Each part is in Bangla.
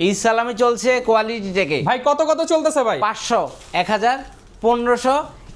এই সালামি চলছে কোয়ালিটি থেকে ভাই কত কত চলতেছে ভাই? 500 1000 1500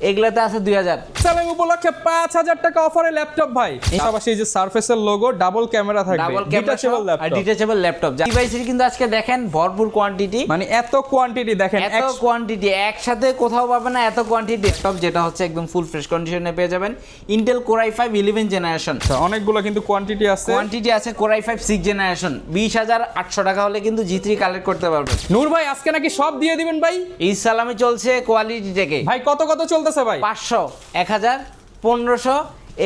এগুলাতে আছে 2000 সালামি উপলক্ষে 5000 টাকা অফারে ল্যাপটপ ভাই। পাশাপাশি এই যে সারফেসের লোগো, ডাবল ক্যামেরা থাকবে, ডাবল ক্যামেরা আর ডিটাচেবল ল্যাপটপ। ডিভাইসের কিন্তু আজকে দেখেন ভরপুর কোয়ান্টিটি, মানে এত কোয়ান্টিটি দেখেন, এত কোয়ান্টিটি একসাথে কোথাও পাবেন না, এত কোয়ান্টিটি ল্যাপটপ যেটা হচ্ছে একদম ফুল ফ্রেশ কন্ডিশনে পেয়ে যাবেন। ইন্টেল কোর i5 11 জেনারেশন, অনেকগুলো কিন্তু কোয়ান্টিটি আছে কোর i5 6 জেনারেশন। 20800 টাকা হলে কিন্তু G3 কালেক্ট করতে পারবেন। নূর ভাই আজকে নাকি সব দিয়ে দিবেন ভাই? এই সালামি চলছে কোয়ালিটি থেকে ভাই কত কত চলতেছে ভাই? 500 1000 1500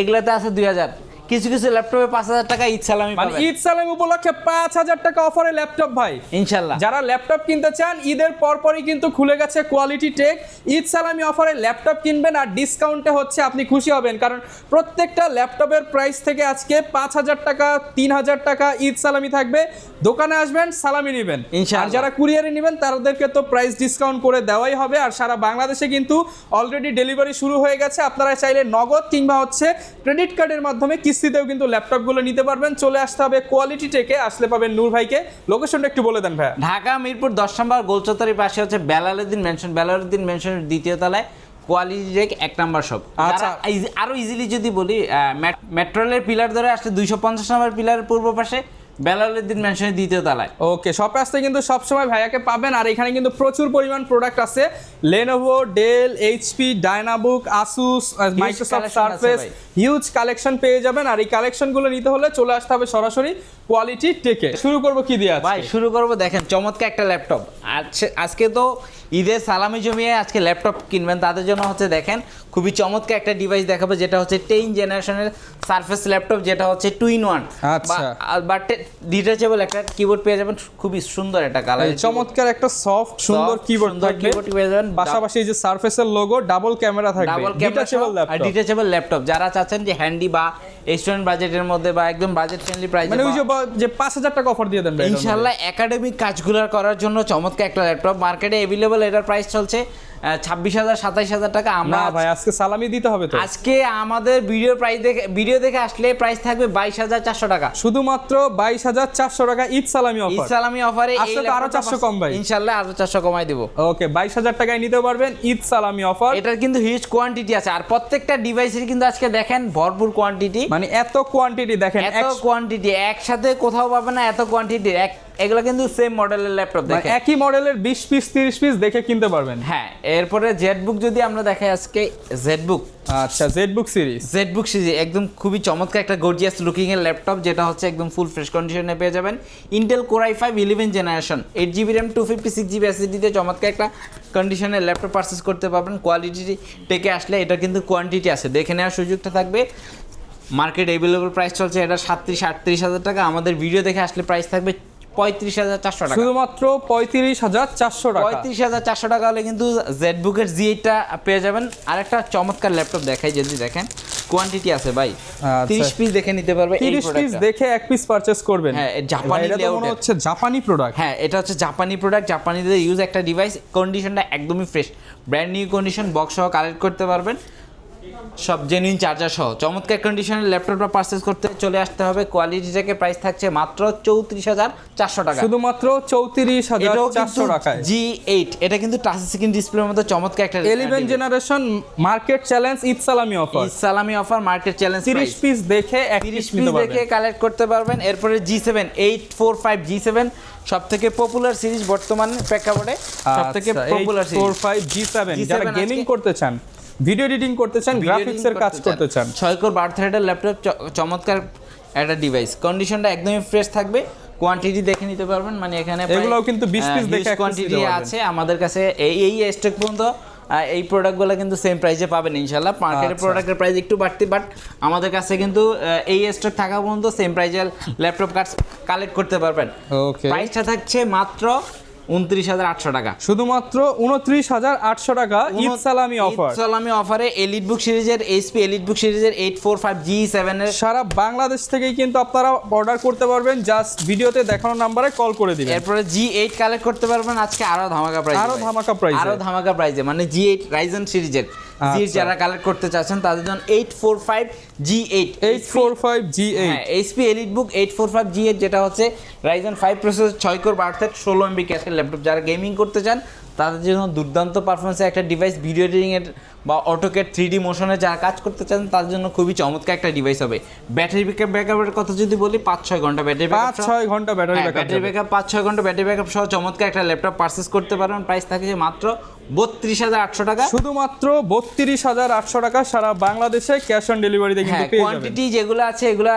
এগুলাতে আছে 2000। কিছু কিছু ল্যাপটপে 5000 টাকা ঈদ সালামি মানে পাবেন। ঈদ সালামি উপলক্ষে 5000 টাকা অফারে ল্যাপটপ ভাই ইনশাআল্লাহ। যারা ল্যাপটপ কিনতে চান ঈদের পরপরই কিন্তু খুলে গেছে কোয়ালিটি টেক। ঈদ সালামি অফারে ল্যাপটপ কিনবেন আর ডিসকাউন্টে হচ্ছে আপনি খুশি হবেন, কারণ প্রত্যেকটা ল্যাপটপের প্রাইস থেকে আজকে 5000 টাকা 3000 টাকা ঈদ সালামি থাকবে। দোকানে আসবেন, সালামি নেবেন। আর যারা কুরিয়ারে নেবেন তাদেরকে তো প্রাইস ডিসকাউন্ট করে দেওয়াই হবে। আর সারা বাংলাদেশে কিন্তু অলরেডি ডেলিভারি শুরু হয়ে গেছে। আপনারা চাইলে নগদ কিংবা হচ্ছে ক্রেডিট কার্ডের মাধ্যমে কিস্তিতেও কিন্তু ল্যাপটপগুলো নিতে পারবেন। চলে আসতে হবে কোয়ালিটি টেকে, আসলে পাবেন নূর ভাইকে। লোকেশনটা একটু বলে দেন ভাই। ঢাকা মিরপুর 10 নম্বর গোলচত্বরের পাশে হচ্ছে বেলালউদ্দিন মেনশনের দ্বিতীয় তলায় কোয়ালিটি টেক 1 নম্বর শপ। আচ্ছা, আরো ইজিলি যদি বলি, মেট্রো রেলের পিলার ধরে আসলে 250 নম্বর পিলারের পূর্ব পাশে বেলালউদ্দিন মেনশনের দ্বিতীয় তলায়। ওকে, শপে আসতে কিন্তু সবসময় ভাইয়াকে পাবেন। আর এখানে কিন্তু প্রচুর পরিমাণ প্রোডাক্ট আছে, Lenovo, Dell, HP, Dynabook, Asus, Microsoft Surface, huge collection পেয়ে যাবেন। আর এই কালেকশনগুলো নিতে হলে চলে আসতে হবে সরাসরি কোয়ালিটি টেকে। শুরু করব কি দিয়ে ভাই? শুরু করব দেখেন চমৎকার একটা ল্যাপটপ। আজকে তো ঈদের সালামি জমিয়ে আজকে ল্যাপটপ কিনবেন, তাদের জন্য হচ্ছে দেখেন খুবই চমৎকার একটা ডিভাইস দেখাবো, যেটা হচ্ছে 10 জেনারেশনের সারফেস ল্যাপটপ, যেটা হচ্ছে 2-in-1। আচ্ছা, বাট ডিটাচেবল একটা কিবোর্ড পেয়ে যাবেন, খুবই সুন্দর একটা কালার, চমৎকার একটা সফট সুন্দর কিবোর্ড পেয়ে যাবেন। পাশাপাশি এই যে সারফেসের লোগো, ডাবল ক্যামেরা থাকবে, ডিটাচেবল ল্যাপটপ। যারা চাচ্ছেন যে হ্যান্ডি বা স্টুডেন্ট বাজেটের মধ্যে বা একদম বাজেট ফ্রেন্ডলি প্রাইসে, মানে ওই যে 5000 টাকা অফার দিয়ে দেন ইনশাআল্লাহ একাডেমিক কাজগুলো করার জন্য চমৎকার একটা ল্যাপটপ মার্কেটে अवेलेबल। এটার প্রাইস চলছে 26000 27000 টাকা। আমরা ভাই আজকে সালামি দিতে হবে তো। আজকে আমাদের ভিডিও দেখে আসলে প্রাইস থাকবে 22400 টাকা, শুধুমাত্র 22400 টাকা ঈদ সালামি অফার। ঈদ সালামি অফারে আজকে তো আরো 400 কম ভাই, ইনশাআল্লাহ আরো 400 কমাই দেব। ওকে, 22000 টাকায় নিতে পারবেন ঈদ সালামি অফার। এটার কিন্তু হিউজ কোয়ান্টিটি আছে, আর প্রত্যেকটা ডিভাইসের কিন্তু আজকে দেখেন ভরপুর কোয়ান্টিটি, মানে এত কোয়ান্টিটি দেখেন, এত কোয়ান্টিটি একসাথে কোথাও পাবেন না, এত কোয়ান্টিটি। এগুলো কিন্তু সেম মডেলের ল্যাপটপ, দেখেন একই মডেলের 20 পিস 30 পিস দেখে কিনতে পারবেন। হ্যাঁ, এরপরে জেডবুক যদি আমরা দেখাই আজকে, জেডবুক, আচ্ছা জেডবুক সিরিজ একদম খুবই চমৎকার একটা গর্জিয়াস লুকিং এর ল্যাপটপ, যেটা হচ্ছে একদম ফুল ফ্রেশ কন্ডিশনে পেয়ে যাবেন। Intel Core i5 11 generation, 8GB RAM 256GB SSD দিয়ে চমৎকার একটা কন্ডিশনের ল্যাপটপ পারচেস করতে পারবেন। কোয়ালিটি টেকে আসলে এটা কিন্তু কোয়ান্টিটি আছে, দেখে নেওয়ার সুযোগটা থাকবে। মার্কেট অ্যাভেলেবল প্রাইস চলছে এটা 37-38 টাকা। আমাদের ভিডিও দেখে আসলে প্রাইস থাকবে 35400 টাকা, শুধুমাত্র 35400 টাকা। 35400 টাকা হলে কিন্তু জেডবুকের G8টা পেয়ে যাবেন। আরেকটা চমৎকার ল্যাপটপ দেখাই, যদি দেখেন কোয়ান্টিটি আছে ভাই, 30 পিস দেখে নিতে পারবে। 30 পিস দেখে এক পিস পারচেজ করবেন। হ্যাঁ, জাপানি লেআউট হচ্ছে জাপানি প্রোডাক্ট। হ্যাঁ, এটা হচ্ছে জাপানি প্রোডাক্ট, জাপানিদের ইউজ একটা ডিভাইস। কন্ডিশনটা একদমই fresh, brand new condition, box সহ কালেক্ট করতে পারবেন, সব জেনুইন চার্জার সহ চমৎকার কন্ডিশনের ল্যাপটপটা পারচেজ করতে চলে আসতে হবে কোয়ালিটি থেকে। প্রাইস থাকছে মাত্র 34400 টাকা, শুধুমাত্র 34400 টাকায়। G8 এটা কিন্তু টাচ স্ক্রিন ডিসপ্লের মতো চমৎকার একটা 11 জেনারেশন মার্কেট চ্যালেঞ্জ ঈদ সালামি অফার। ঈদ সালামি অফার মার্কেট চ্যালেঞ্জ 30 পিস দেখে 30 পিস দেখে কালেক্ট করতে পারবেন। এরপরে G7 845 G7 সবথেকে পপুলার সিরিজ বর্তমানে প্রেক্ষাপটে, সবথেকে পপুলার সিরিজ 845 G7। যারা গেমিং করতে চান, ভিডিও এডিটিং করতে চান, গ্রাফিক্সের কাজ করতে চান, 6 কোর 12 থ্রেডের ল্যাপটপ, চমৎকার একটা ডিভাইস। কন্ডিশনটা একদমই ফ্রেশ থাকবে, কোয়ান্টিটি দেখে নিতে পারবেন। মানে এখানে এগুলোও কিন্তু 20 পিস দেখে কোয়ান্টিটি আছে আমাদের কাছে। এই স্টক পর্যন্ত এই প্রোডাক্টগুলো কিন্তু সেম প্রাইসে পাবেন ইনশাআল্লাহ। মার্কেটের প্রোডাক্টের প্রাইস একটু বাড়তি, বাট আমাদের কাছে কিন্তু এই স্টক থাকা পর্যন্ত সেম প্রাইসে ল্যাপটপ কালেক্ট করতে পারবেন। ওকে, প্রাইসটা থাকছে মাত্র 29800 টাকা, শুধুমাত্র 29800 টাকা ঈদ সালামি অফার। ঈদ সালামি অফারে এলিটবুক সিরিজের, HP এলিটবুক সিরিজের 845 G7 এর সারা বাংলাদেশ থেকেই কিন্তু আপনারা অর্ডার করতে পারবেন, জাস্ট ভিডিওতে দেখানো নম্বরে কল করে দিবেন। এরপরে G8 কালেক্ট করতে পারবেন আজকে আরো ধামাকা প্রাইসে, আরো ধামাকা প্রাইসে, মানে G8 রাইজেন সিরিজের জির যারা কালেক্ট করতে চাচ্ছেন তাদের জন্য 845G8 845G8 হ্যাঁ এইচপি এলিটবুক 845G8 যেটা হচ্ছে Ryzen 5 processor 6 core 12 thread 16 MB ক্যাশের ল্যাপটপ যারা গেমিং করতে চান তাদের জন্য দুর্দান্ত পারফরমেন্সের একটা ডিভাইস, ভিডিও এডিটিংয়ের বা অটোক্যাড 3D মোশনে যারা কাজ করতে চান তাদের জন্য খুবই চমৎকার একটা ডিভাইস হবে। ব্যাটারি ব্যাকআপের কথা যদি বলি 5-6 ঘন্টা ব্যাটারি ব্যাকআপ, 5-6 ঘন্টা ব্যাটারি ব্যাকআপ 5-6 ঘন্টা ব্যাটারি ব্যাকআপ সহ চমৎকার একটা ল্যাপটপ পারচেজ করতে পারবেন। প্রাইস থাকে যে মাত্র 32,800 টাকা, শুধুমাত্র 32,800 টাকা সারা বাংলাদেশে ক্যাশ অন ডেলিভারিতে কিন্তু পেয়ে যাবেন। কোয়ান্টিটি যেগুলো আছে এগুলো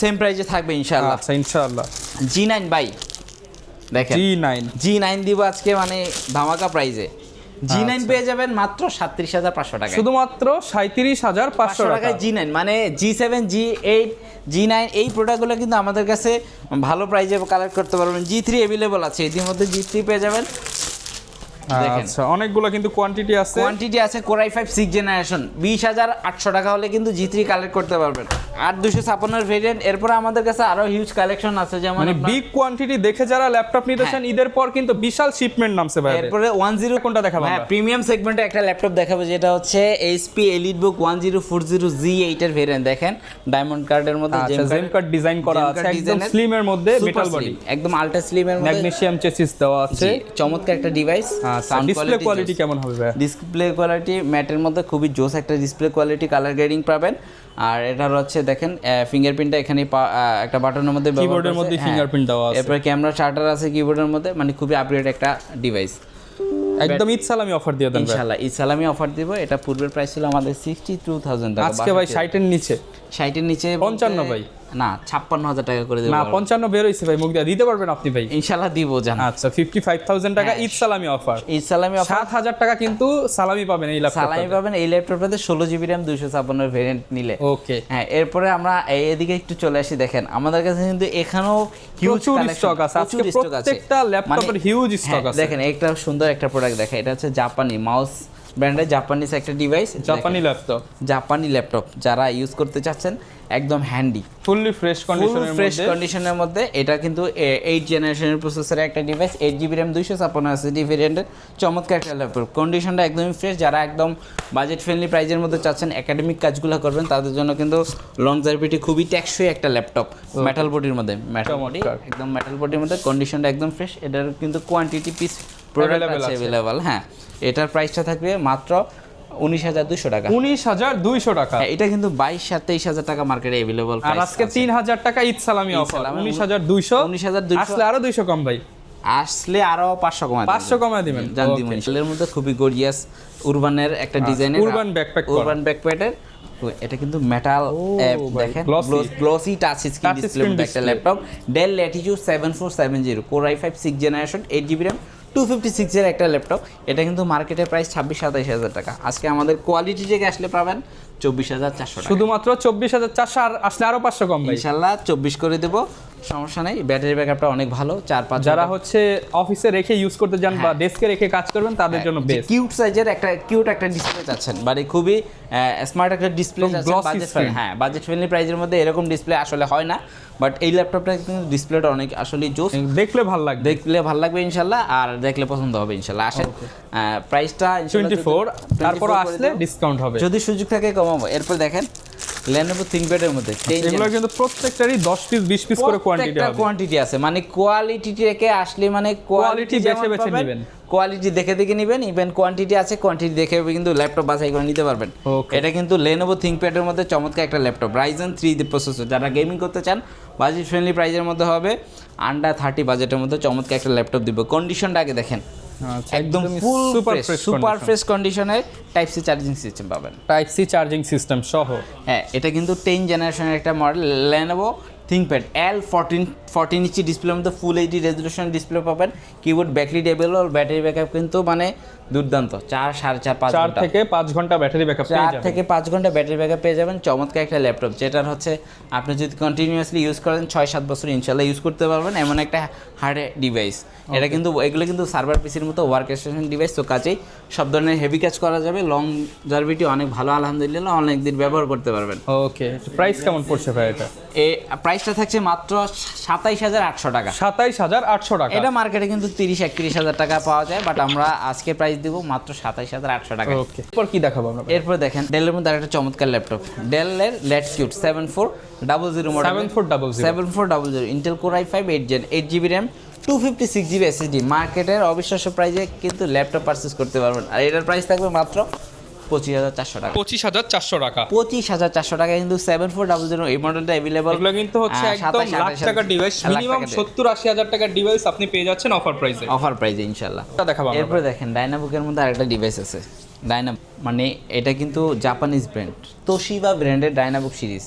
সেম প্রাইসে থাকবে ইনশাআল্লাহ। আচ্ছা ইনশাআল্লাহ। G9 বাই দেখেন G9 দিব আজকে মানে ধামাকা প্রাইসে। G9 পেয়ে যাবেন মাত্র 37,500 টাকা, শুধুমাত্র 37,500 টাকায় G9 মানে G7 G8 G9 এই প্রোডাক্টগুলো কিন্তু আমাদের কাছে ভালো প্রাইসে কালেক্ট করতে পারবেন। G3 अवेलेबल আছে, ইতিমধ্যে G3 পেয়ে যাবেন। আচ্ছা অনেকগুলো কিন্তু কোয়ান্টিটি আছে Core i5 6th জেনারেশন 20,800 টাকা হলে কিন্তু G3 কালেক্ট করতে পারবেন। 8256 এর ভেরিয়েন্ট, এরপর আমাদের কাছে আরো হিউজ কালেকশন আছে যেমন মানে বিগ কোয়ান্টিটি দেখে যারা ল্যাপটপ নিতে চান ঈদের পর কিন্তু বিশাল শিপমেন্ট নামছে ভাই। এরপরে 10 কোনটা দেখাবো হ্যাঁ প্রিমিয়াম সেগমেন্টে একটা ল্যাপটপ দেখাবো যেটা হচ্ছে HP EliteBook 1040Z8 এর ভেরিয়েন্ট। দেখেন ডায়মন্ড কার্ডের মধ্যে জেম কার্ড ডিজাইন করা আছে, একদম স্লিম এর মধ্যে মেটাল বডি, একদম আলট্রা স্লিম এর মধ্যে ম্যাগনেসিয়াম চেসিস দেওয়া আছে, চমৎকার একটা ডিভাইস। ডিসপ্লে কোয়ালিটি কেমন হবে ভাই? ডিসপ্লে কোয়ালিটি ম্যাটের মধ্যে খুবই জোস একটা ডিসপ্লে কোয়ালিটি, কালার গ্রেডিং পাবেন। আর এটার হচ্ছে দেখেন ফিঙ্গারপ্রিন্টটা এখানে একটা বাটনের মধ্যে, কিবোর্ডের মধ্যে ফিঙ্গারপ্রিন্ট দেওয়া আছে, এরপর ক্যামেরা শাটার আছে কিবোর্ডের মধ্যে, মানে খুবই আপডেট একটা ডিভাইস। একদম ঈদ সালামি অফার দিয়ে দেন ইনশাআল্লাহ ঈদ সালামি অফার দিব। এটা পূর্বের প্রাইস ছিল আমাদের 62,000 টাকা, আজকে ভাই 60 এর নিচে 60 এর নিচে 55 ভাই না 56,000 টাকা করে দেব না 55 বের হইছে ভাই, মুখ দিয়ে দিতে পারবেন আপনি ভাই? ইনশাআল্লাহ দিব জান। আচ্ছা 55,000 টাকা ঈদ সালামি অফার, ঈদ সালামি অফার 7,000 টাকা কিন্তু সালামি পাবেন এই ল্যাপটপে, সালামি পাবেন এই ল্যাপটপটাতে 16GB RAM 256 এর ভেরিয়েন্ট নিলে। ওকে হ্যাঁ এরপরে আমরা এদিকে একটু চলে আসি। দেখেন আমাদের কাছে কিন্তু এখানেও হিউজ স্টক আছে, আজকে প্রত্যেকটা ল্যাপটপের হিউজ স্টক আছে। দেখেন একটা সুন্দর একটা প্রোডাক্ট দেখা, এটা হচ্ছে জাপানি মাউস ব্র্যান্ডের জাপানিজ একটা ডিভাইস, জাপানি ল্যাপটপ যারা ইউজ করতে চাচ্ছেন একদম হ্যান্ডি, ফুললি ফ্রেশ কন্ডিশনের মধ্যে। এটা কিন্তু 8 জেনারেশনের প্রসেসরের একটা ডিভাইস, 8GB RAM 256 ভেরিয়েন্টের চমৎকার একটা ল্যাপটপ। কন্ডিশনটা একদমই ফ্রেশ, যারা একদম বাজেট ফ্রেন্ডলি প্রাইজের মধ্যে চাচ্ছেন একাডেমিক কাজগুলো করবেন তাদের জন্য কিন্তু লংজারভিটি খুবই টেকসই একটা ল্যাপটপ, মেটাল বডির মধ্যে, একদম মেটাল বডির মধ্যে, কন্ডিশনটা একদম ফ্রেশ। এটার কিন্তু কোয়ান্টিটি পিস প্রোডাক্ট আছে अवेलेबल। হ্যাঁ এটার প্রাইসটা থাকবে মাত্র 19,200 টাকা, 19,200 টাকা। এটা কিন্তু 22,000-23,000 টাকা মার্কেটে अवेलेबल আর আজকে 3,000 টাকা ঈদ সালামি অফার, 19,200 আসলে আরো 200 কম ভাই, আসলে আরো 500 কমায় দিবেন জান দিবেন। এর মধ্যে খুবই গর্জিয়াস উরবানের একটা ডিজাইনের উরবান ব্যাকপ্যাকের, এটা কিন্তু মেটাল দেখেন গ্লসি টাচ স্ক্রিন ডিসপ্লে একটা laptop, del Latitude 7470 Core i5 6th generation 8GB RAM 256 এর একটা ল্যাপটপ। এটা কিন্তু মার্কেটের প্রাইস 26-27,000 টাকা, আজকে আমাদের কোয়ালিটি থেকে আসলে পাবেন 24,400 টাকা, শুধুমাত্র 24,400। আর আসলে আরো 500 কম ভাই, ইনশাআল্লাহ 24 করে দেব, সমস্যা নেই। ব্যাটারি ব্যাকআপটা অনেক ভালো, 4-5 যারা হচ্ছে অফিসে রেখে ইউজ করতে যান বা ডেস্কে রেখে কাজ করবেন তাদের জন্য বেস্ট। কিউট সাইজের একটা ডিসপ্লে চাচ্ছেন, মানে খুবই স্মার্ট একটা ডিসপ্লে চাচ্ছেন, হ্যাঁ বাজেট ফ্রেন্ডলি প্রাইজের মধ্যে এরকম ডিসপ্লে আসলে হয় না, বাট এই ল্যাপটপটা কিন্তু ডিসপ্লেটা অনেক আসলে জোস, দেখলে ভালো লাগবে ইনশাআল্লাহ, আর দেখলে পছন্দ হবে ইনশাআল্লাহ। আসেন প্রাইসটা 24, তারপর আসলে ডিসকাউন্ট হবে, যদি সুযোগ থাকে কমাবো। এরপর দেখেন Lenovo ThinkPad এর মধ্যে এগুলো কিন্তু প্রত্যেকটারই 10 পিস 20 পিস করে কোয়ান্টিটি আছে, মানে কোয়ালিটি থেকে আসলে মানে কোয়ালিটি বেছে নেবেন, কোয়ালিটি দেখে নিবেন, ইভেন কোয়ান্টিটি আছে, কোয়ান্টিটি দেখে কিন্তু ল্যাপটপ বাছাই করে নিতে পারবেন। এটা কিন্তু Lenovo ThinkPad এর মধ্যে চমৎকার একটা ল্যাপটপ, Ryzen 3 প্রসেসর, যারা গেমিং করতে চান বাজেট ফ্রেন্ডলি প্রাইজের মধ্যে হবে, আন্ডার 30 বাজেটের মধ্যে চমৎকার একটা ল্যাপটপ দিব। কন্ডিশনটা আগে দেখেন, একদম ফুল সুপার ফ্রেশ কন্ডিশনের টাইপ সি চার্জিং সিস্টেম পাবেন, টাইপ সি চার্জিং সিস্টেম সহ। হ্যাঁ এটা কিন্তু 10 জেনারেশনের একটা মডেল Lenovo ThinkPad L14 ইঞ্চি ডিসপ্লের মধ্যে ফুল এইচডি রেজলিউশন ডিসপ্লে পাবেন, keyboard backlit available, battery backup কিন্তু মানে দুর্দান্ত, 4 থেকে 5 ঘন্টা ব্যাটারি ব্যাকআপ পেয়ে যাবেন, 4 থেকে 5 ঘন্টা ব্যাটারি ব্যাকআপ পেয়ে যাবেন। চমৎকার একটা ল্যাপটপ, যেটার হচ্ছে আপনি যদি কন্টিনিউয়াসলি ইউজ করেন 6-7 বছর ইনশাআল্লাহ ইউজ করতে পারবেন, এমন একটা হার্ড ডিভাইস। এটা কিন্তু এগুলো কিন্তু সার্ভার পিসির মতো ওয়ার্ক স্টেশন ডিভাইস, তো কাজেই সব ধরনের হেভি কাজ করা যাবে, লং জার্ভিটি অনেক ভালো, আলহামদুলিল্লাহ অনেক দিন ব্যবহার করতে পারবেন। ওকে প্রাইস কেমন পড়ছে ভাই? এটা প্রাইসটা থাকছে মাত্র 27,800 টাকা, 27,800 টাকা। এটা মার্কেটে কিন্তু 30-31,000 টাকা পাওয়া যায়, বাট আমরা আজকে প্রাইস প্রাইস দিব মাত্র 27800 টাকা। ওকে, এরপর কি দেখাবো আমরা? এরপর দেখেন ডেলের মধ্যে আরেকটা চমৎকার ল্যাপটপ, ডেলের Latitude 7400 model, 7400 Intel Core i5 8 Gen 8GB RAM 256GB SSD। মার্কেটের অবিশ্বাস্য প্রাইসে কিন্তু ল্যাপটপ পারচেজ করতে পারবেন, আর এটার প্রাইস থাকবে মাত্র 25400 টাকা। 25400 টাকা, 25400 টাকা কিন্তু 7400 এই মডেলটা अवेलेबल। এগুলো কিন্তু হচ্ছে একদম লাখ টাকার ডিভাইস, মিনিমাম 70-80 হাজার টাকার ডিভাইস আপনি পেয়ে যাচ্ছেন অফার প্রাইসে। অফার প্রাইসে ইনশাআল্লাহ। এটা দেখাবো আমরা। এরপরে দেখেন ডায়নাবুকের মধ্যে আরেকটা ডিভাইস আছে, মানে এটা কিন্তু জাপানিজ ব্র্যান্ড, তোশিবা ব্র্যান্ডের ডায়নাবুক সিরিজ।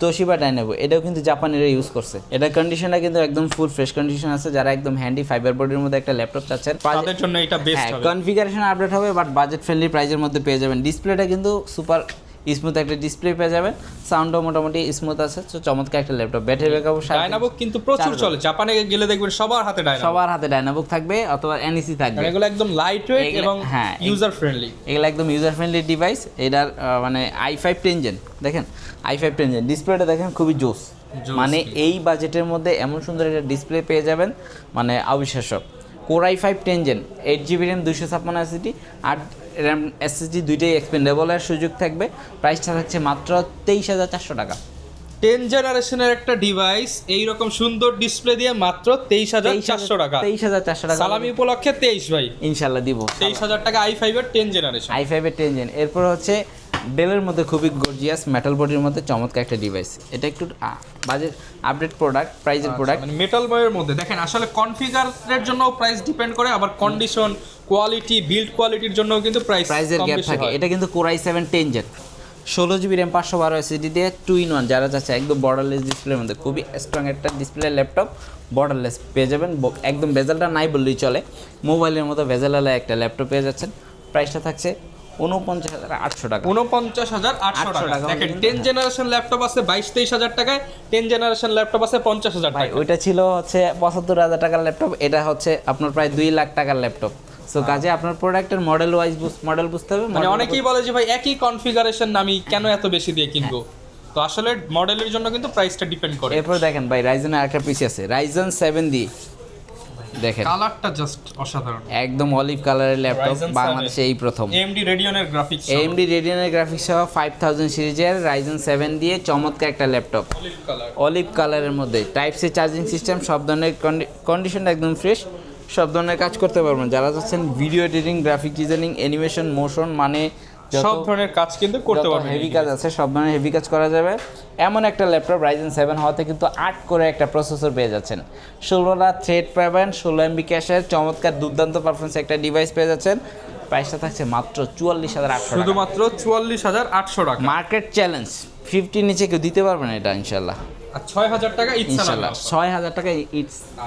তোশিবা ডায়নাবুক, এটাও কিন্তু জাপানিরা ইউজ করছে। এটা কন্ডিশনটা কিন্তু একদম ফুল ফ্রেশ কন্ডিশন আছে। যারা একদম হ্যান্ডি ফাইবার বডির মধ্যে একটা ল্যাপটপ চাচ্ছেন তাদের জন্য এটা বেস্ট হবে। কনফিগারেশন আপডেট হবে, বাট বাজেট ফ্রেন্ডলি প্রাইসের মধ্যে পেয়ে যাবেন। ডিসপ্লেটা কিন্তু সুপার স্মুথ একটা ডিসপ্লে পেয়ে যাবেন, সাউন্ডও মোটামুটি স্মুথ আছে। তো চমৎকার একটা ল্যাপটপ। ব্যাটারি ব্যাকআপ ডায়নাবুক কিন্তু প্রচুর চলে, জাপানে গেলে দেখবেন সবার হাতে ডায়নাবুক থাকবে অথবা এনইসি থাকবে। এগুলো একদম লাইট ওয়েট এবং ইউজার ফ্রেন্ডলি। এগুলো একদম ইউজার ফ্রেন্ডলি ডিভাইস। এটার মানে i5 10 Gen, দেখেন i5 10 Gen ডিসপ্লেটা দেখেন খুবই জোস। মানে এই বাজেটের মধ্যে এমন সুন্দর একটা ডিসপ্লে পেয়ে যাবেন, মানে অবিশ্বাস্য। Core i5 10 Gen 8GB RAM 256 SSD, 8 RAM SSD দুইটাই এক্সপেন্ডেবলের সুযোগ থাকবে। প্রাইসটা থাকছে মাত্র 23400 টাকা। 10 জেনারেশনের একটা ডিভাইস এইরকম সুন্দর ডিসপ্লে দিয়ে মাত্র 23400 টাকা। 23400 টাকা সালামি উপলক্ষে 23 ভাই ইনশাআল্লাহ দিব। 23000 টাকা i5 এর 10 জেনারেশন। i5 এর 10 Gen। এরপর হচ্ছে ডেলের মধ্যে খুবই গর্জিয়াস মেটাল বডির মধ্যে চমৎকার একটা ডিভাইস। এটা একটু বাজেট আপডেট প্রোডাক্ট, প্রাইজের প্রোডাক্ট। মানে মেটাল বয়ের মধ্যে দেখেন আসলে কনফিগারের জন্য প্রাইস ডিপেন্ড করে, আবার কন্ডিশন, কোয়ালিটি, বিল্ড কোয়ালিটির জন্য কিন্তু প্রাইসের গ্যাপ থাকে। এটা কিন্তু core i7 10 Gen 16GB RAM 512 SSD দিয়ে 2-in-1 যারা যাচ্ছে একদম বর্ডারলেস ডিসপ্লের মধ্যে, খুবই স্ট্রং একটা ডিসপ্লে ল্যাপটপ, বর্ডারলেস পেয়ে যাবেন। একদম বেজেলটা নাই বললেই চলে, মোবাইলের মতো বেজেলালা একটা ল্যাপটপ পেয়ে যাচ্ছেন। প্রাইসটা থাকছে 49800 টাকা। 49800 টাকা। দেখেন 10 জেনারেশন ল্যাপটপ আছে 22-23 হাজার টাকায়, 10 জেনারেশন ল্যাপটপ আছে 50,000 টাকা। ওইটা ছিল হচ্ছে 75,000 টাকার ল্যাপটপ, এটা হচ্ছে আপনার প্রায় 2 লাখ টাকার ল্যাপটপ। সো কাজে আপনার প্রোডাক্টের মডেল বুঝতে হবে। মানে অনেকেই বলে যে ভাই একই কনফিগারেশন আমি কেন এত বেশি দিয়ে কিনবো, তো আসলে মডেলের জন্য কিন্তু প্রাইসটা ডিপেন্ড করে। এরপর দেখেন ভাই রাইজেনের আরেকটা পিসি আছে, রাইজেন 7 দিয়ে দেখেন কালারটা জাস্ট অসাধারণ, একদম অলিভ কালারের ল্যাপটপ, বাংলাদেশে এই প্রথম। AMD Radeon-এর গ্রাফিক্স, AMD Radeon-এর গ্রাফিক্স সহ 5000 সিরিজের রাইজেন 7 দিয়ে চমৎকার একটা ল্যাপটপ, অলিভ কালারের মধ্যে টাইপ সি চার্জিং সিস্টেম, সব ধরনের কন্ডিশনটা একদম ফ্রেশ, সব ধরনের কাজ করতে পারবেন। যারা চাচ্ছেন video editing, graphic designing, animation, motion, মানে সব ধরনের কাজ কিন্তু করতে পারবেন। হেভি কাজ আছে, সব ধরনের হেভি কাজ করা যাবে এমন একটা ল্যাপটপ। রাইজেন 7 হওয়াতে কিন্তু 8 করে একটা প্রসেসর পেয়ে যাচ্ছেন, 16টা থ্রেড পাবেন, 16 MB ক্যাশের চমৎকার দুর্দান্ত পারফরমেন্স একটা ডিভাইস পেয়ে যাচ্ছেন। প্রাইসটা থাকছে মাত্র 44800 টাকা, শুধুমাত্র 44800 টাকা। মার্কেট চ্যালেঞ্জ 50 নিচে কেউ দিতে পারবে না এটা ইনশাআল্লাহ। আর 6000 টাকা ঈদ সালামি, ইনশাআল্লাহ 6000 টাকা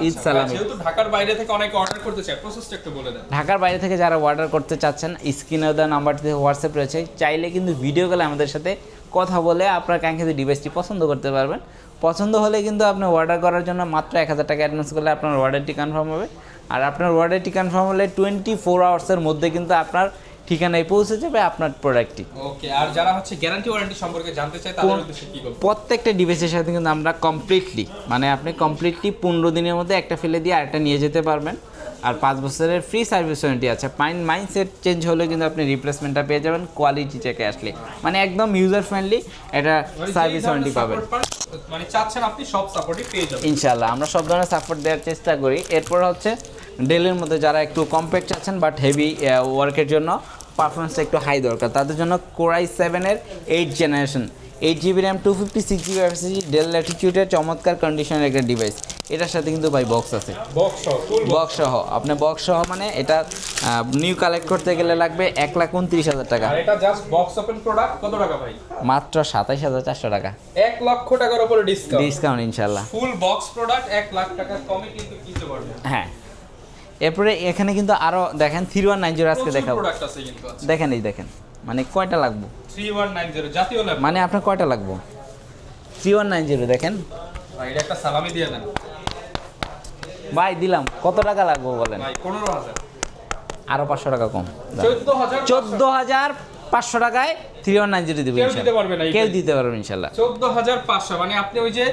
ঈদ সালামি। যেহেতু ঢাকার বাইরে থেকে অনেকে অর্ডার করতে চায়, প্রসেসটা একটু বলে দেন। ঢাকার বাইরে থেকে যারা অর্ডার করতে চাচ্ছেন, স্ক্রিনে দেওয়া নাম্বারটিতে হোয়াটসঅ্যাপ রয়েছে, চাইলে কিন্তু ভিডিও কলে আমাদের সাথে কথা বলে আপনার কাঙ্ক্ষিত ডিভাইসটি পছন্দ করতে পারবেন। পছন্দ হলে কিন্তু আপনি অর্ডার করার জন্য মাত্র 1000 টাকা অ্যাডভান্স করলে আপনার অর্ডারটি কনফার্ম হবে। আর আপনার অর্ডারটি কনফার্ম হলে 24 আওয়ার্সের মধ্যে কিন্তু আপনার ঠিকানায় পৌঁছে যাবে আপনার প্রোডাক্টটি। ওকে, আর যারা হচ্ছে গ্যারান্টি ওয়ারেন্টি সম্পর্কে জানতে চায় তাদের উদ্দেশ্যে কি বলবো? প্রত্যেকটা ডিভাইসের সাথে কিন্তু আমরা কমপ্লিটলি, মানে আপনি কমপ্লিটলি 15 দিনের মধ্যে একটা ফেলে দিয়ে আরেকটা নিয়ে যেতে পারবেন। আর 5 বছরের ফ্রি সার্ভিস ওয়ারেন্টি আছে। মাইন্ডসেট চেঞ্জ হলে কিন্তু আপনি রিপ্লেসমেন্টটা পেয়ে যাবেন কোয়ালিটি চেকে আসলে, মানে একদম ইউজার ফ্রেন্ডলি এটা সার্ভিস ওয়ারেন্টি পাবেন। মানে চাচ্ছেন আপনি সব সাপোর্টই পেয়ে যাবেন ইনশাআল্লাহ, আমরা সব ধরনের সাপোর্ট দেওয়ার চেষ্টা করি। এরপর হচ্ছে ডেলের মধ্যে যারা একটু কম্প্যাক্ট চাচ্ছেন বাট হেভি ওয়ার্কের জন্য পারফরমেন্সটা একটু হাই দরকার, তাদের জন্য কোর i7-এর 8 generation 8GB RAM 256GB SSD Dell ল্যাটিটিউডের চমৎকার কন্ডিশনের একটা ডিভাইস। এটার সাথে কিন্তু ভাই বক্স আছে, বক্স সহ। আপনি বক্স সহ মানে এটা নিউ কালেক্ট করতে গেলে লাগবে 1,29,000 টাকা। আর এটা জাস্ট বক্স ওপেন প্রোডাক্ট কত টাকা ভাই? মাত্র 27400 টাকা, 1 লক্ষ টাকার উপরে ডিসকাউন্ট ইনশাআল্লাহ। ফুল বক্স প্রোডাক্ট 1 লাখ টাকার কমে কিন্তু কিনতে পারবেন। হ্যাঁ, এরপরে এখানে কিন্তু আরো দেখেন 3190 আজকে দেখাবো। প্রোডাক্ট আছে কিন্তু আছে। দেখেন এই দেখেন, মানে কয়টা লাগবে 3190 জাতীয় ল্যাপটপ, মানে আপনার কয়টা লাগবে 3190 দেখেন ভাই এটা একটা সালামি দিয়ে দেন ভাই। দিলাম, কত টাকা লাগবে বলেন? ভাই 15000, আরো 500 টাকা কম, 14500 14500 টাকায় 3190 দিব কেউ ইনশাআল্লাহ। দিতে পারবে না এই কেউ price? দিতে পারবে ইনশাআল্লাহ। 14500 মানে আপনি ওই যে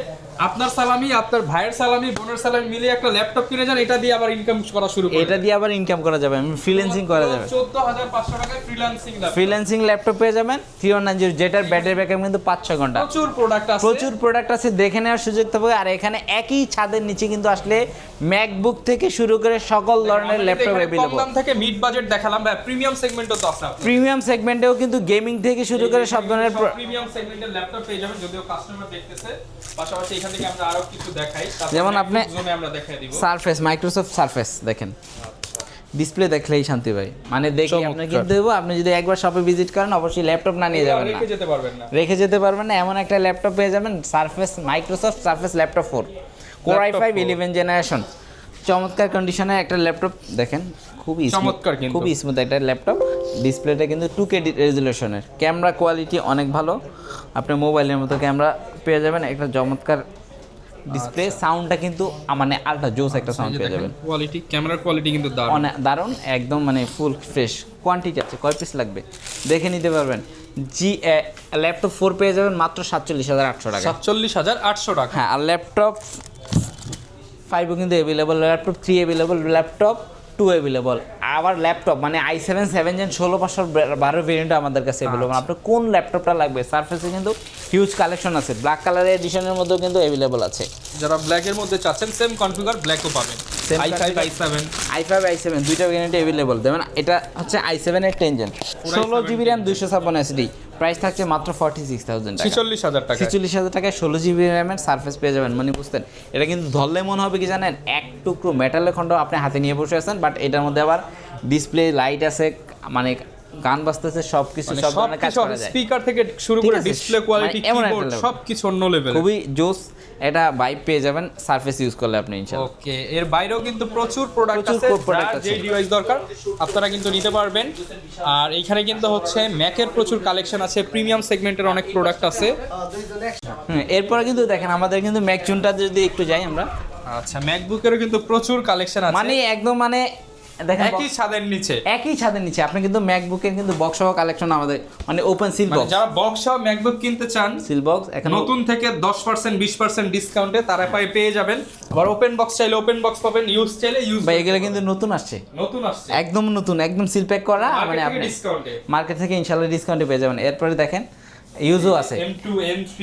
আপনার সালামি, আপনার ভাইয়ের সালামি, বোনের সালামি মিলিয়ে একটা ল্যাপটপ কিনে যান, এটা দিয়ে আবার ইনকাম করা শুরু করেন। এটা দিয়ে আবার ইনকাম করা যাবে, ফ্রিল্যান্সিং করা যাবে। 14500 টাকায় ফ্রিল্যান্সিং ল্যাপটপ। ফ্রিল্যান্সিং ল্যাপটপ পেয়ে যাবেন 3190, যেটার ব্যাটারি ব্যাকআপ কিন্তু 5-6 ঘন্টা। প্রচুর প্রোডাক্ট আছে, প্রচুর প্রোডাক্ট আছে, দেখে নেওয়ার সুযোগ থাকবে। আর এখানে একই ছাদের নিচে কিন্তু আসলে ম্যাকবুক থেকে শুরু করে সকল ধরনের ল্যাপটপ কম अवेलेबल। দাম থেকে মিড বাজেট দেখালাম, ভাই প্রিমিয়াম সেগমেন্টও তো আছে আপনার। প্রিমিয়াম সেগমেন্টেও কিন্তু গেমিং থেকে শুরু করে সব ধরনের প্রিমিয়াম সেগমেন্টের ল্যাপটপ পেয়ে যাবেন, যদিও কাস্টমার দেখতেছে। পাশাপাশি এখান থেকে আমরা আরো কিছু দেখাই, যেমন আপনি জোনে আমরা দেখাই দিব। সারফেস, মাইক্রোসফট সারফেস দেখেন, ডিসপ্লে দেখলেই শান্তি ভাই, মানে দেখি আপনি কিনতে দেবো। আপনি যদি একবার শপে ভিজিট করেন অবশ্যই ল্যাপটপ না নিয়ে যাবেন না, রেখে যেতে পারবেন না। রেখে যেতে পারবেন না, এমন একটা ল্যাপটপ পেয়ে যাবেন surface, Microsoft surface laptop 4 core i5 11 generation. চমৎকার কন্ডিশনে একটা ল্যাপটপ দেখেন, খুবই চমৎকার কিন্তু। খুবই স্মুথ একটা ল্যাপটপ। ডিসপ্লেটা কিন্তু 2K রেজুলেশনের, ক্যামেরা কোয়ালিটি অনেক ভালো, আপনি মোবাইলের মতো ক্যামেরা পেয়ে যাবেন। একটা চমৎকার ডিসপ্লে, সাউন্ডটা কিন্তু মানে আলট্রা জোস একটা সাউন্ড পেয়ে যাবেন। কোয়ালিটি, ক্যামেরার কোয়ালিটি কিন্তু দারুণ। অনেক দারুণ, একদম মানে ফুল ফ্রেশ। কোয়ান্টিটি আছে, কয় পিস লাগবে দেখে নিতে পারবেন। ল্যাপটপ 4 পেয়ে যাবেন মাত্র 47,800 টাকা। 47,800 টাকা। হ্যাঁ, আর ল্যাপটপ 5ও কিন্তু available, laptop 3 available, laptop 2 available. আবার ল্যাপটপ মানে i7 7 জেন 16/512 ভেরিয়েন্ট আমাদের কাছে অ্যাভেলেবল। আপনার কোন ল্যাপটপটা লাগবে, সারফেসে কিন্তু হিউজ কালেকশন আছে। ব্ল্যাক কালারের এডিশনের মধ্যেও কিন্তু অ্যাভেলেবল আছে। যারা ব্ল্যাকের মধ্যে চাচ্ছেন সেম কনফিগার ব্ল্যাকও পাবেন। Same i5 i7 i5 i7 দুইটা ভেরিয়েন্টে অ্যাভেলেবল। যেমন এটা হচ্ছে i7 এর 10 gen, 16GB RAM 256 SSD, price থাকছে মাত্র 46,000 টাকা। 46,000 টাকা। 46,000 টাকায় 16GB RAM এর সারফেস পেয়ে যাবেন। মানে বুঝতেন, এটা কিন্তু ধরলে মনে হবে কি জানেন, এক টুকরো মেটালের খণ্ড আপনি হাতে নিয়ে বসে আছেন, বাট এটার মধ্যে আবার ডিসপ্লে, লাইট আছে, মানে গান বাজতেছে, সবকিছু সব ধরনের কাজ করা যায়। স্পিকার থেকে শুরু করে ঠিক আছে, ডিসপ্লে কোয়ালিটি, মানে এমন একটা কিবোর্ড level। সবকিছু অন্য লেভেল। খুবই জোস এটা ভাইব পেয়ে যাবেন সারফেস ইউজ করলে আপনি ইনশাআল্লাহ। ওকে, এর বাইরেও কিন্তু প্রচুর প্রোডাক্ট আছে, product যার আছে। যে ডিভাইস দরকার আপনারা কিন্তু নিতে পারবেন। আর এইখানে কিন্তু হচ্ছে ম্যাকের প্রচুর কালেকশন আছে, প্রিমিয়াম সেগমেন্টের অনেক প্রোডাক্ট আছে। এরপরে কিন্তু দেখেন আমাদের কিন্তু ম্যাকচুনটা যদি একটু যাই আমরা, আচ্ছা, ম্যাকবুকেরও কিন্তু প্রচুর কালেকশন আছে, মানে একদম মানে দেখেন একই ছাদের নিচে। একই ছাদের নিচে আপনি কিন্তু ম্যাকবুকের কিন্তু বক্স সহ কালেকশন আমাদের, মানে ওপেন সিল মানে বক্স, যারা বক্স সহ ম্যাকবুক কিনতে চান, সিল বক্স এখন নতুন থেকে 10% 20% ডিসকাউন্টে তারা পেয়ে যাবেন। আবার ওপেন বক্স চাইলে ওপেন বক্স পাবেন, ইউজ চাইলে ইউজ। ভাই এগুলো কিন্তু নতুন আসছে, নতুন আসছে একদম নতুন, একদম সিল প্যাক করা, মানে মানে আপনি ডিসকাউন্টে। মার্কেট থেকে ইনশাআল্লাহ ডিসকাউন্টে পেয়ে যাবেন। এরপরে দেখেন ইউজও আছে, M2 M3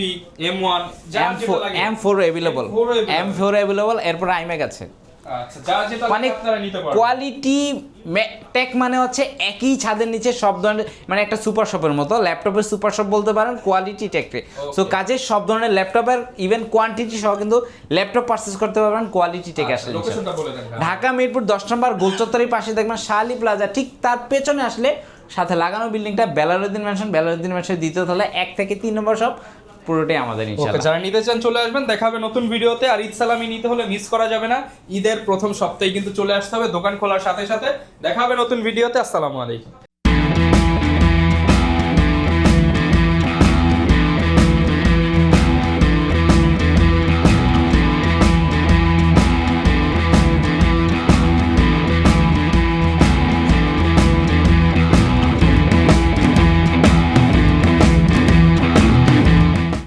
M1 যা যেটা লাগে, M4 অ্যাভেলেবল, M4 অ্যাভেলেবল। এরপর iMac আছে। আচ্ছা, যা যেটা মানে লাগে আপনারা নিতে পারবেন। কোয়ালিটি টেক মানে হচ্ছে একই ছাদের নিচে সব ধরনের, মানে একটা সুপার শপের মতো, ল্যাপটপের সুপার শপ বলতে পারেন কোয়ালিটি টেককে। সো কাজের সব ধরনের ল্যাপটপের ইভেন কোয়ান্টিটি সহ কিন্তু ল্যাপটপ পারচেজ করতে পারবেন কোয়ালিটি টেক আসলে। লোকেশনটা বলে দেন ভাই। ঢাকা মিরপুর 10 নম্বর গোলচত্বরের পাশে দেখবেন শালি প্লাজা, ঠিক তার পেছনে আসলে সাথে লাগানো বিল্ডিংটা বেলারুদ্দিন ম্যানশন, বেলারুদ্দিন ম্যানশনের দ্বিতীয় তলায় 1 থেকে 3 নম্বর শপ, পুরোটাই আমাদের ওকে, ইনশাআল্লাহ। যারা নিতে চান চলে আসবেন, দেখা হবে নতুন ভিডিওতে। আর ঈদ সালামি নিতে হলে মিস করা যাবে না, ঈদের প্রথম সপ্তাহে কিন্তু চলে আসতে হবে দোকান খোলার সাথে সাথে। দেখা হবে নতুন ভিডিওতে। আসসালামু আলাইকুম।